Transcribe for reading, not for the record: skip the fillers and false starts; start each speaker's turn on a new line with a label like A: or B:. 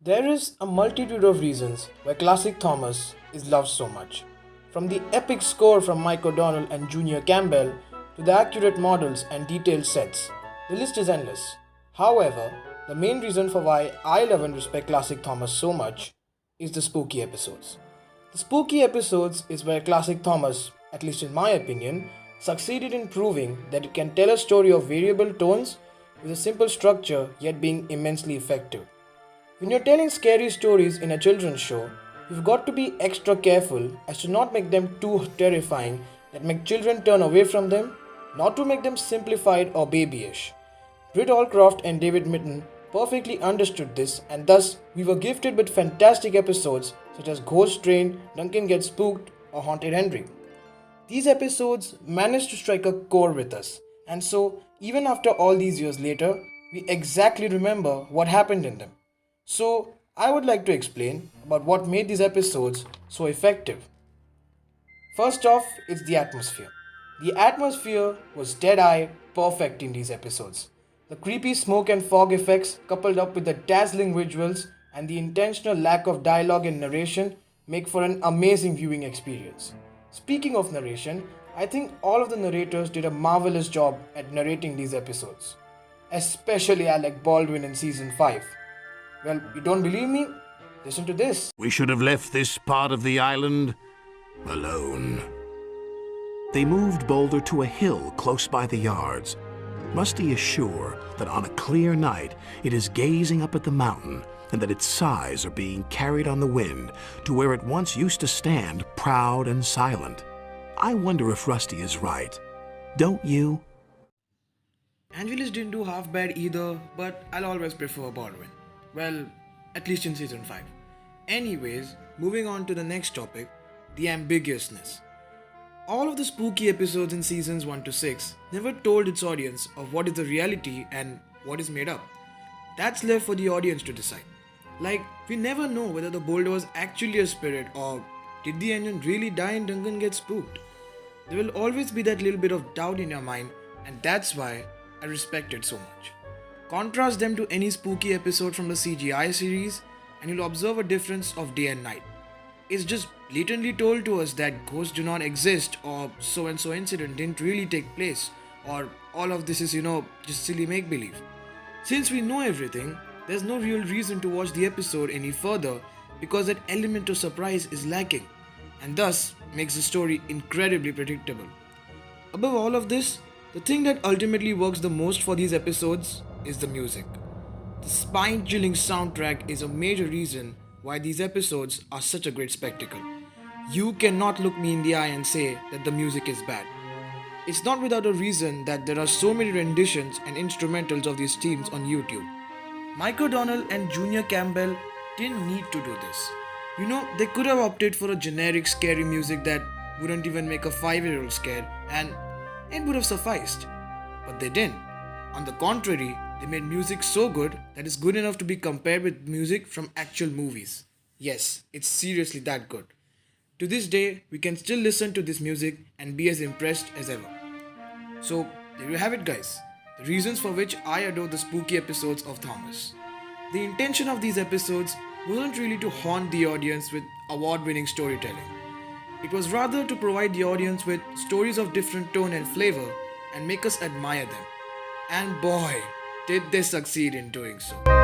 A: There is a multitude of reasons why classic Thomas is loved so much. From the epic score from Mike O'Donnell and Junior Campbell to the accurate models and detailed sets, the list is endless. However, the main reason for why I love and respect classic Thomas so much is the spooky episodes. The spooky episodes is where classic Thomas, at least in my opinion, succeeded in proving that it can tell a story of variable tones with a simple structure yet being immensely effective. When you're telling scary stories in a children's show, you've got to be extra careful as to not make them too terrifying that make children turn away from them, not to make them simplified or babyish. Britt Allcroft and David Mitten perfectly understood this, and thus we were gifted with fantastic episodes such as Ghost Train, Duncan Gets Spooked, or Haunted Henry. These episodes managed to strike a chord with us, and so even after all these years later, we exactly remember what happened in them. So, I would like to explain about what made these episodes so effective. First off, it's the atmosphere. The atmosphere was dead-eye perfect in these episodes. The creepy smoke and fog effects, coupled up with the dazzling visuals and the intentional lack of dialogue and narration, make for an amazing viewing experience. Speaking of narration, I think all of the narrators did a marvelous job at narrating these episodes, especially Alec Baldwin in season 5. Well, you don't believe me? Listen to this.
B: We should have left this part of the island alone.
C: They moved Boulder to a hill close by the yards. Rusty is sure that on a clear night it is gazing up at the mountain and that its sides are being carried on the wind to where it once used to stand proud and silent. I wonder if Rusty is right. Don't you?
A: Angeles didn't do half bad either, but I'll always prefer Baldwin. Well, at least in season 5. Anyways, moving on to the next topic, the ambiguousness. All of the spooky episodes in seasons 1 to 6 never told its audience of what is the reality and what is made up. That's left for the audience to decide. Like, we never know whether the boulder was actually a spirit or did the engine really die and Duncan get spooked. There will always be that little bit of doubt in your mind, and that's why I respect it so much. Contrast them to any spooky episode from the CGI series and you'll observe a difference of day and night. It's just blatantly told to us that ghosts do not exist or so and so incident didn't really take place or all of this is just silly make-believe. Since we know everything, there's no real reason to watch the episode any further because that element of surprise is lacking and thus makes the story incredibly predictable. Above all of this, the thing that ultimately works the most for these episodes is the music. The spine-chilling soundtrack is a major reason why these episodes are such a great spectacle. You cannot look me in the eye and say that the music is bad. It's not without a reason that there are so many renditions and instrumentals of these themes on YouTube. Mike O'Donnell and Junior Campbell didn't need to do this. They could have opted for a generic scary music that wouldn't even make a 5-year-old scared and it would have sufficed. But they didn't. On the contrary, they made music so good that it's good enough to be compared with music from actual movies. Yes, it's seriously that good. To this day, we can still listen to this music and be as impressed as ever. So, there you have it guys. The reasons for which I adore the spooky episodes of Thomas. The intention of these episodes wasn't really to haunt the audience with award-winning storytelling. It was rather to provide the audience with stories of different tone and flavor and make us admire them. And boy, did they succeed in doing so.